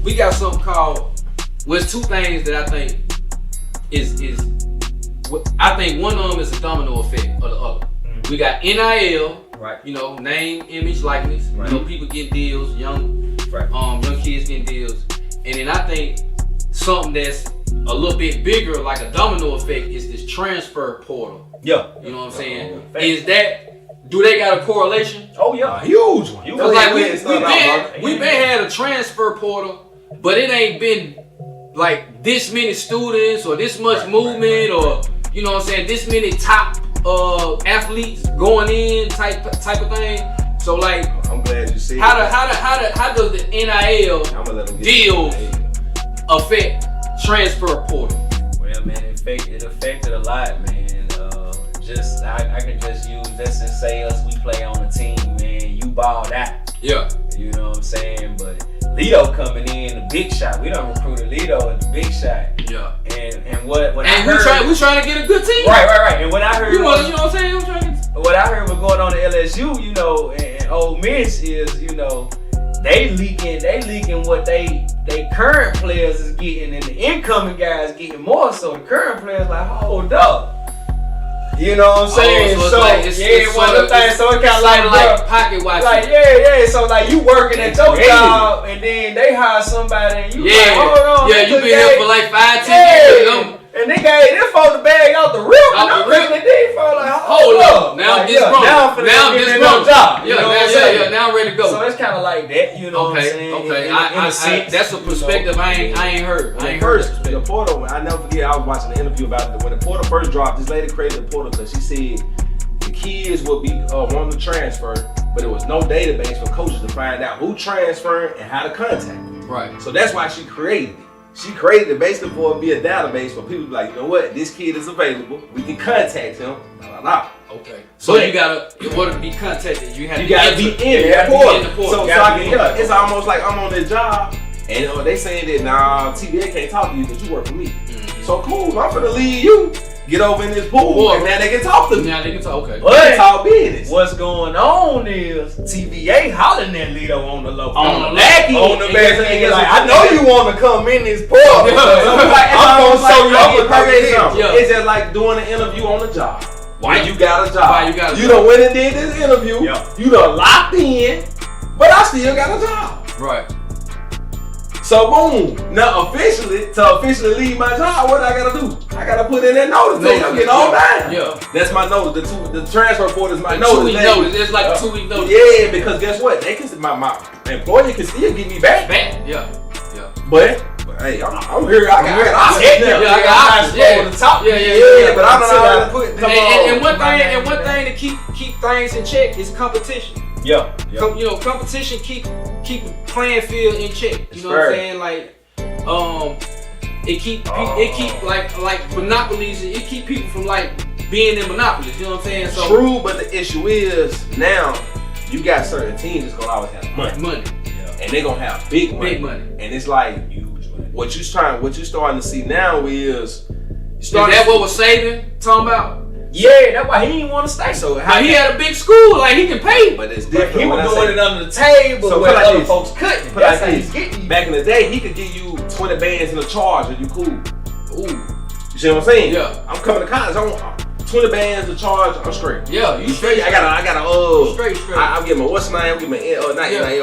we got something called. Well, it's two things that I think is. I think one of them is a domino effect of the other. We got NIL, right? You know, name, image, likeness. Right. You know, people getting deals, young kids getting deals, and then I think something that's a little bit bigger, like a domino effect, is this transfer portal. Yeah. You know what I'm saying? Is that, do they got a correlation? Oh yeah, huge one. Because like we've been had a transfer portal, but it ain't been like this many students or this much movement or you know what I'm saying, this many top athletes going in type of thing. So like, I'm glad you see. How does the NIL deal affect transfer portal? Well, man, it affected a lot, man. I can just use this and say us. We play on a team, man. You balled out. Yeah. You know what I'm saying? But Lido coming in the big shot. We done recruited Lido in the big shot. Yeah. And what I heard, we trying to get a good team. Right. And what I heard, you know what I'm saying? What I heard was going on at LSU, you know, and Ole Miss is, you know, they leaking what they current players is getting, and the incoming guys getting more. So the current players like, hold up. You know what I'm saying? So it's one of the things. So it kind of like pocket watching. Like So like you working at your job, and then they hire somebody, and you like, hold on. Yeah, you been here for like 5-10 years. And they fold the bag out the rip, and I'm looking at these folks like, hold up. Now like, this wrong. Now I'm this getting wrong. Job. Yeah. Now I'm ready to go. So it's kind of like that, you know what I'm saying? Okay. That's a perspective I ain't heard. The portal, I never forget, I was watching an interview about it. When the portal first dropped, this lady created the portal because she said the kids would be wanting to transfer, but there was no database for coaches to find out who transferred and how to contact them. Right. So that's why she created it. She created it basically for it to be a database for people to be like, you know what, this kid is available. We can contact him. Okay. So you gotta, in order to be contacted, you gotta be in the portal. So it's almost like I'm on this job, and they saying that nah, TBA can't talk to you because you work for me. Mm-hmm. So cool, I'm finna leave you. Get over in this pool, and now they can talk to me. Now they can talk. Okay. But it's all business. What's going on is TVA hollering at Lido on the low, on the back, on the back. Like, I know you want to come in this portal. I'm gonna show you a perfect example. It's just like doing an interview on the job. Why you got a job? You done went and did this interview. You done locked in, but I still got a job. Right. So boom, now to officially leave my job, what I gotta do? I gotta put in that notice. I'm getting all down. Yeah. That's my notice. The transfer report is my notice. 2 week notice. It's like a 2 week notice. Yeah, because guess what? They can my employer can still get me back. Yeah. But hey, I'm here. I got options. Yeah. But I don't know how to put. And one thing to keep things in check is competition. Yeah. You know, competition keep the playing field in check. You know what I'm saying? Like, it keep like monopolies. It keep people from like being in monopolies. You know what I'm saying? So true, but the issue is now you got certain teams that's gonna always have money. And they're gonna have big money. And it's like huge money. What you starting to see now is that what was Saban talking about? Yeah, that's why he didn't want to stay. So he had a big school, like he can pay. But it's different. He was doing it under the table, so where other folks couldn't. That's how he's getting. Back in the day, he could give you 20 bands in a charge and you cool. Ooh. You see what I'm saying? Yeah. I'm coming to college. I want 20 bands to charge. I'm straight. Yeah, you straight. I got straight. I'm getting my what's name? I'm getting my NIL,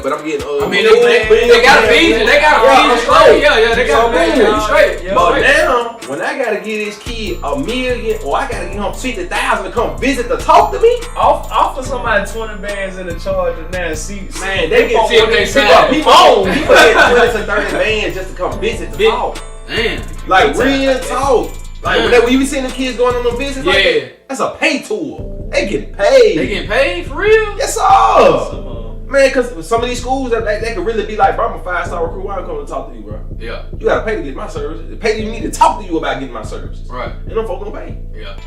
but I'm getting I mean, they got to feed you. They got to feed you. Yeah, they got to feed you. You straight. But now, when I gotta give this kid $1 million, or I gotta give him 50,000 to come visit to talk to me, offer somebody 20 bands in the charge and now see. Man, they get see if they sign. People get 20 to 30 bands just to come visit to talk. Damn. Like real talk. Like when you be seeing the kids going on the visits, like that's a pay tool. They get paid. They getting paid for real? Yes, sir. Man, because some of these schools, they could really be like, bro, I'm a 5-star recruit. Why I'm coming to talk to you, bro? Yeah. You got to pay to get my services. Pay you need to talk to you about getting my services. Right. And them folks gonna pay. Yeah.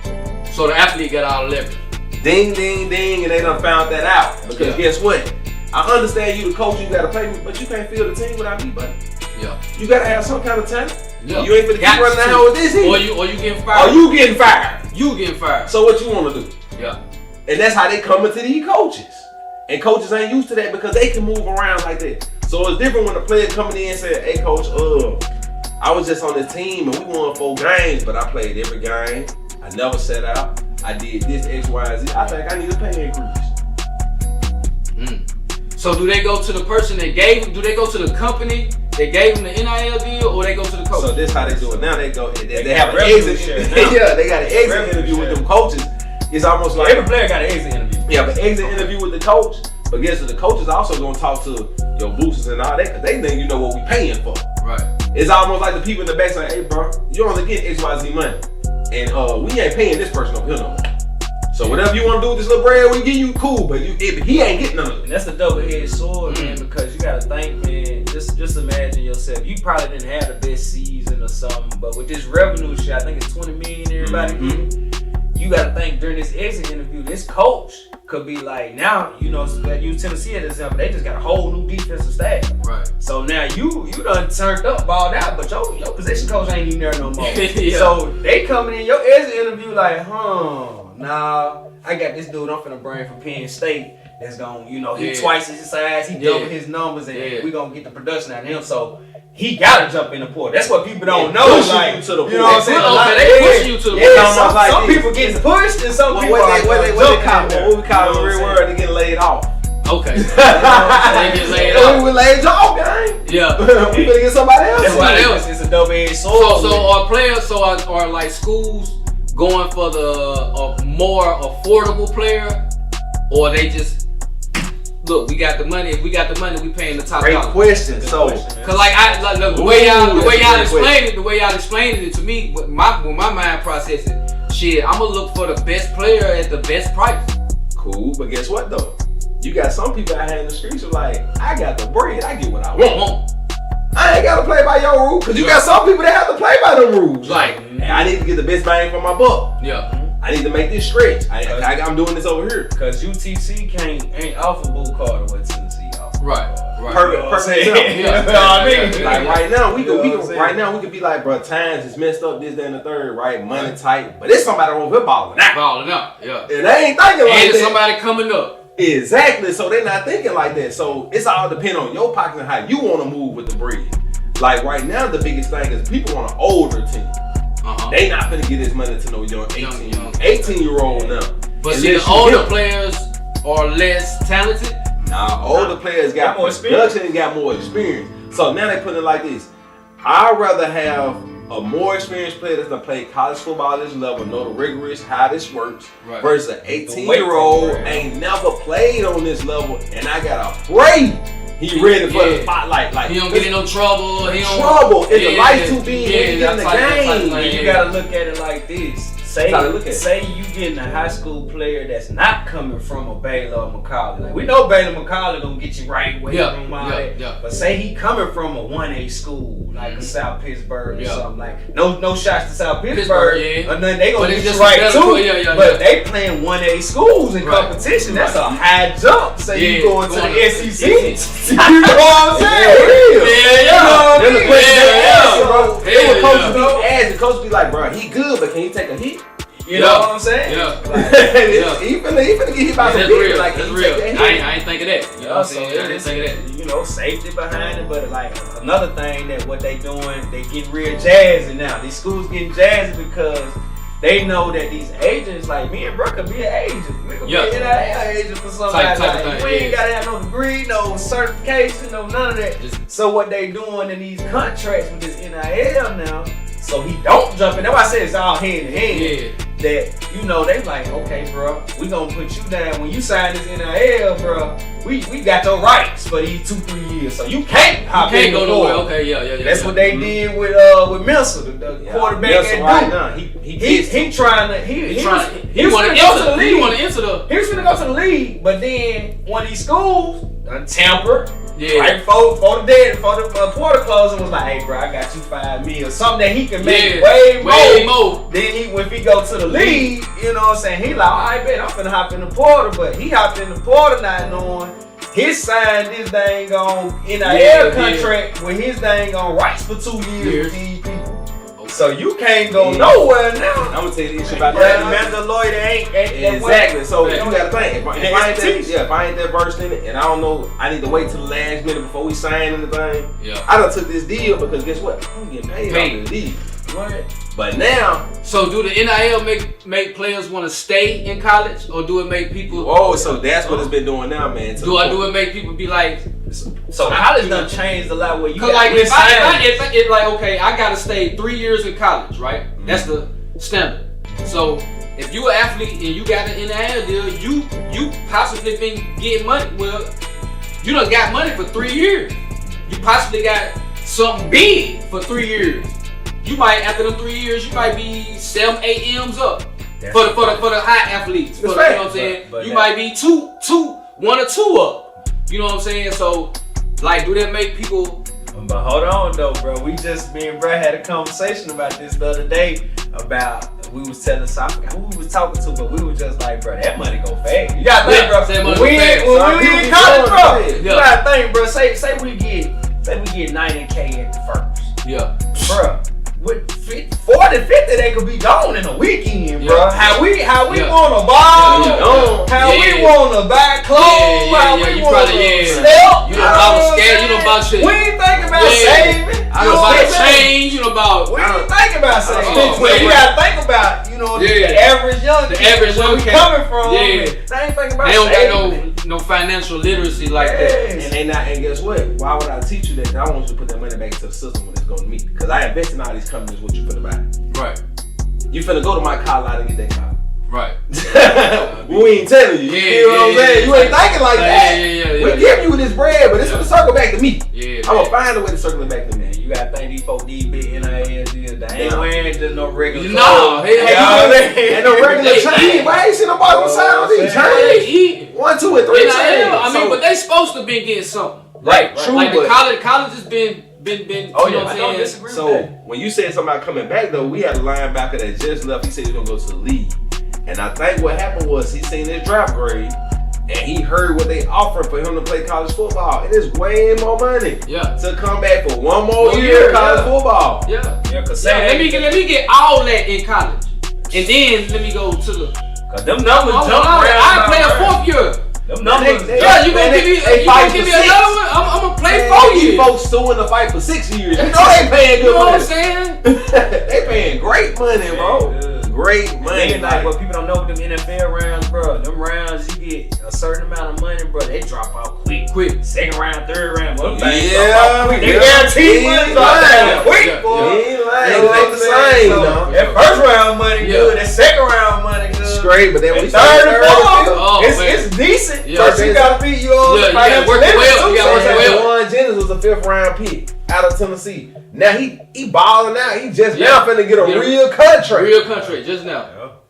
So the athlete got all the leverage. Ding, ding, ding, and they done found that out. Because guess what? I understand you the coach, you got to pay me, but you can't field the team without me, buddy. Yeah. You got to have some kind of talent. Yeah. You ain't finna keep running down with this either. Or you getting fired. Or you getting fired. You getting fired. So what you want to do? Yeah. And that's how they come into these coaches. And coaches ain't used to that because they can move around like that. So it's different when the player coming in and say, hey coach, I was just on this team and we won 4 games, but I played every game. I never sat out. I did this X, Y, and Z. I think I need a pay increase. So do they go to the person that gave them? Do they go to the company that gave them the NIL deal, or they go to the coach? So this how they do it now. They go. They have an exit. Yeah, they got an exit interview with them coaches. It's almost like every player got an exit interview. Yeah, but exit interview with the coach. But guess what? The coach is also gonna talk to your boosters and all that, because they think you know what we paying for. Right. It's almost like the people in the back saying, "Hey, bro, you only get XYZ money, and we ain't paying this person over here no more. So whatever you want to do with this little bread, we give you cool, but he ain't getting none of it." And that's the double-edged sword, man, because you gotta think, man. Just imagine yourself. You probably didn't have the best season or something, but with this revenue shit, I think it's 20 million everybody getting. You gotta think during this exit interview, this coach could be like, now, you know, use Tennessee as an example, they just got a whole new defensive staff. Right. So now you done turned up, balled out, but your position coach ain't even there no more. Yeah. So they coming in your exit interview like, nah, I got this dude I'm finna bring from Penn State that's gonna, you know, he twice his size, he double his numbers, and we gonna get the production out of him. So he gotta jump in the portal. That's what people don't know. Like, to the you know what I'm saying? They pushing you to the portal. Some people getting pushed and some people what we call the real word, they get laid off. Okay. They get laid off. We laid off, gang. Yeah. We gonna get somebody else. Somebody else. It's a double-edged sword. So are players, are like schools going for the more affordable player, or they just look? We got the money. If we got the money, we paying the top Great dollar. question. So, cause like the way y'all explained it to me, when my mind processes, shit, I'm gonna look for the best player at the best price. Cool, but guess what though? You got some people out here in the streets who like, I got the bread, I get what I want. I ain't gotta play by your rules, cause you got some people that have to play by the rules. Like, hey, I need to get the best bang for my buck. Yeah. I need to make this stretch. I'm doing this over here. Cause UTC ain't off a bull card what Tennessee off. Right. Perfect example. You know what I mean? Like right now, we could be like, bro, times is messed up, this, that, and the third, right? Money tight, but it's somebody over here balling out. Yeah. And they ain't thinking like and that. Somebody coming up. Exactly. So they're not thinking like that. So it's all depend on your pocket and how you want to move with the bread. Like right now, the biggest thing is people want an older team. They not finna get this money to no young 18-year-old now. But see, the older players are less talented. Nah, older players got more production and got more experience. So now they put it like this. I'd rather have a more experienced player that's gonna play college football at this level, know the rigorous how this works, versus an 18-year-old ain't never played on this level, and I gotta pray he ready for the spotlight. Like he don't get in no trouble. It's the light too big when you get in the game. And you gotta look at it like this. Say you getting a high school player that's not coming from a Baylor or Macaulay. Like, we know Baylor Macaulay gonna get you right away from all that. But say he coming from a 1A school, like a South Pittsburgh or something. Like no shots to South Pittsburgh. Or nothing, they gonna get you right too. But they playing 1A schools in competition. That's a high jump. Say you going to the SEC. You know what I'm saying? The coach be like, bro, he good, but can he take a hit? You know what I'm saying? He finna get hit by some big. Like, that's real. I ain't think of that. You know what I'm saying? I didn't think of that. You know, safety behind it, but like another thing that what they doing, they getting real jazzy now. These schools getting jazzy because they know that these agents, like me and Bro, could be an agent. We could be an NIL agent for somebody. Like, we ain't gotta have no degree, no certification, no none of that. So what they doing in these contracts with this NIL now, so he don't jump in. That's why I said it's all hand in hand. That, you know, they like, okay, bro, we gonna put you down. When you sign this NIL, bro, we got your rights for these 2-3 years. So you can't hop in go nowhere. Okay, That's what they did with Mensa, the quarterback at Duke. He trying to he was gonna go to the league. He was gonna go to the league, but then one of these schools tampered. Right before the portal closing was like, hey bro, I got you $5 million, something that he can make way more. Then if he go to the league, you know what I'm saying, he like, all right, bet I'm finna hop in the portal, but he hopped in the portal not knowing his signed this dang on NIL contract with his dang on rights for 2 years with these people. So you can't go nowhere now. I'm gonna tell you this shit about Yeah, the that. mental lawyer ain't Exactly. So you gotta think. If I If ain't that versed in it, and I don't know, I need to wait till the last minute before we sign anything. Yeah. I done took this deal because guess what? I'm getting paid off this deal. What? But now, So do the NIL make players want to stay in college, or do it make people? so that's what it's been doing now, man. Do it make people be like? So college done changed a lot where you Cause like if I like okay, I gotta stay 3 years in college, right? That's the standard. So if you an athlete and you got an NIL deal, you possibly been getting money. Well, you done got money for 3 years. You possibly got something big for 3 years. You might after them 3 years, you might be 7, 8 M's up for the high athletes. You know what I'm saying? You might be 1 or 2 up. You know what I'm saying? So, like, do that make people? But hold on though, bro. Me and Brad had a conversation about this the other day. We was telling Sophic who we was talking to, but we were just like, bro, that money go fast. You gotta think, bro. When we in college, bro. You gotta think, bro. Say we get 90K at the first. Yeah. Bro. With 40, 50, they could be gone in a weekend, bro. How we wanna ball, how we wanna buy clothes, how we wanna step. You know about scared, you know about shit. We ain't thinking about saving. You know about change, you know about. We ain't thinking about saving. You gotta think about, the average young kid, where we coming from. They ain't thinking about saving. They don't got no financial literacy like that. And guess what? Why would I teach you that? I want you to put that money back into the system when it's going to me. Because I invest in all these companies, what you finna buy. Right. You finna go to my car lot and get that car. Right. We ain't telling you. You know what I'm saying? You ain't thinking like that. We give you this bread, but it's gonna circle back to me. I'm gonna find a way to circle it back to me. You gotta think these folks, these big NIL deals, they ain't wearing just no regular No, clothes. Ain't no regular chain. Why ain't see nobody on side on these chains? 1, 2, and 3 chains. I mean, but they supposed to be getting something. Right. True. Like the college has been. Oh you know yeah, what I don't disagree with that. So when you said something about coming back though, we had a linebacker that just left. He said he's gonna go to the league, and I think what happened was he seen his draft grade, and he heard what they offered for him to play college football. It is way more money. To come back for one more year of college football. Let me get all that in college, and then let me go to the. Cause them numbers jump around. I play a 4th year. Them numbers. You gonna give me another one? I'm gonna play 4 years. These folks suing to fight for 6 years. You know they paying good money. You know what I'm saying? They paying great money, bro. Great money. Like what people don't know with them NFL rounds, bro. Them rounds you get a certain amount of money, bro. They drop out quick. Second round, third round, bro. They guarantee money drop out quick, boy. Ain't the same. That first round money good. That second round money good. It's great, but then we third and fourth, it's decent. First you gotta beat you on. You gotta work well. Juwan Jennings was a 5th round pick out of Tennessee. Now he balling out. He just now finna get a real contract. Just now.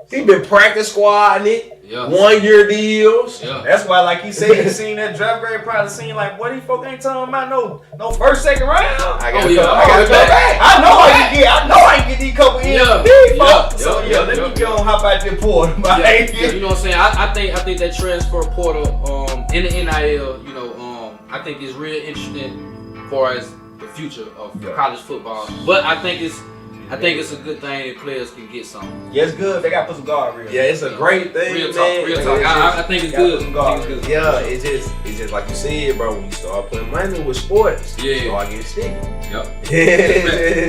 He been practice squadding it. 1 year deals. That's why, like he said, he seen that draft grade, probably seen like, what these folks ain't talking about no first, second round. I gotta go back. I know I can get these couple years. So let me go and hop out there portal. You know what I'm saying? I think that transfer portal in the NIL, I think is real interesting as far as the future of college football. But I think it's a good thing that players can get something. Yeah, it's good. They gotta put some guardrails. Yeah, it's a great thing, real man. Talk. I think it's good. Yeah, it's just like you said, bro. When you start putting money with sports, you start getting sticky.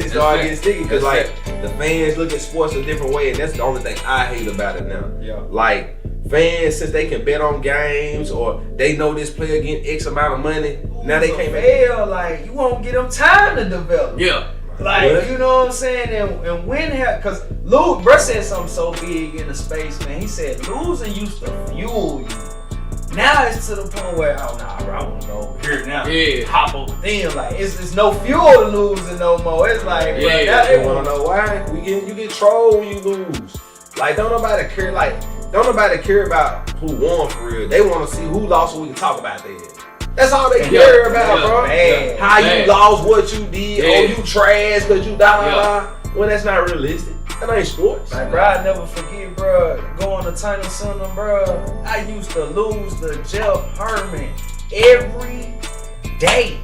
Start getting sticky because like the fans look at sports a different way, and that's the only thing I hate about it now. Like fans, since they can bet on games or they know this player getting X amount of money, now they can't fail. Like you won't get them time to develop. Like, you know what I'm saying? And when, because Luke, bro said something so big in the space, man. He said, losing used to fuel you. Now it's to the point where, bro, I want to go over here now. Hop over them. Like, it's no fuel to losing no more. It's like, bro, they want to know why. You get trolled when you lose. Like, don't nobody care about who won for real. They want to see who lost so we can talk about that. That's all they care about, bro. How you lost, what you did, you trash because you die. Well, that's not realistic. That ain't sports. Like, bro, I never forget, bro, going to Tyler Center, bro. I used to lose to Jeff Herman every day.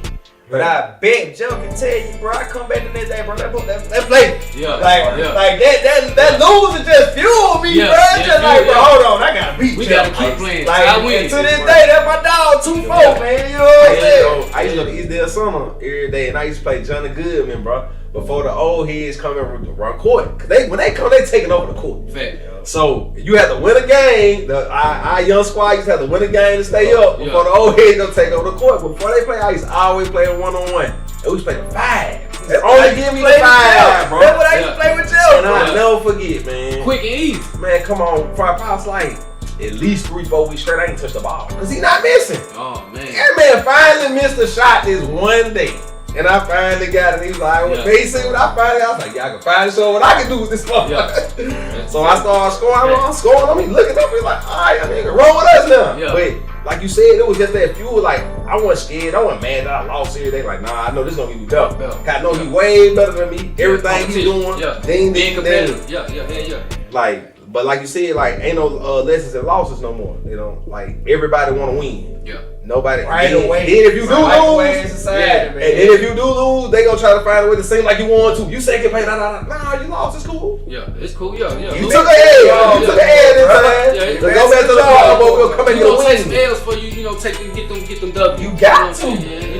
But I bet Joe can tell you, bro. I come back the next day, bro. Let's play. Yeah. Like that loser just fueled me, bro. Bro, hold on, I gotta beat. We gotta keep playing. Like I win. to this day, that's my dog 2-4, man. You know what I'm saying? I used to go to East Del Summer every day, and I used to play Johnny Goodman, bro. Before the old heads come and run court, cause when they come, they taking over the court. Fact. So you have to win a game. Our young squad used to have to win a game to stay up before the old heads gonna take over the court. Before they play, I used to always play a 1-on-1. And we used to play the 5. They only give me the 5, bro. That's what I used to play with you. And I'll never forget, man. Quick and easy. Man, come on. I was like, at least 3-4 weeks straight, I ain't touched the ball. Cause he not missing. Oh, man. That man finally missed a shot this one day. And I finally got it. He was like, well, basically, when I finally got it, I was like, yeah, I can finally show what I can do with this motherfucker. So I started scoring. I'm scoring. I mean, looking up, he's like, all right, I mean, roll with us now. Yeah. But like you said, it was just that fuel. Like, I wasn't scared. I wasn't mad that I lost here. They like, nah, I know this gonna give me better. Cause I know he way better than me. Everything he's doing. Being competitive. Yeah. But like you said, like, ain't no lessons and losses no more. You know, like, everybody want to win. Yeah. Nobody. Right away. Then if you do lose, society, and then if you do lose, they gonna try to find a way to seem like you want to. You say get paid, nah, you lost. It's cool. Yeah, it's cool. Yeah. You took a L. You took a L this time. Yeah, Go back to the ball, but we'll come back you and take some win. L's for you. You know, get them W. You got to. You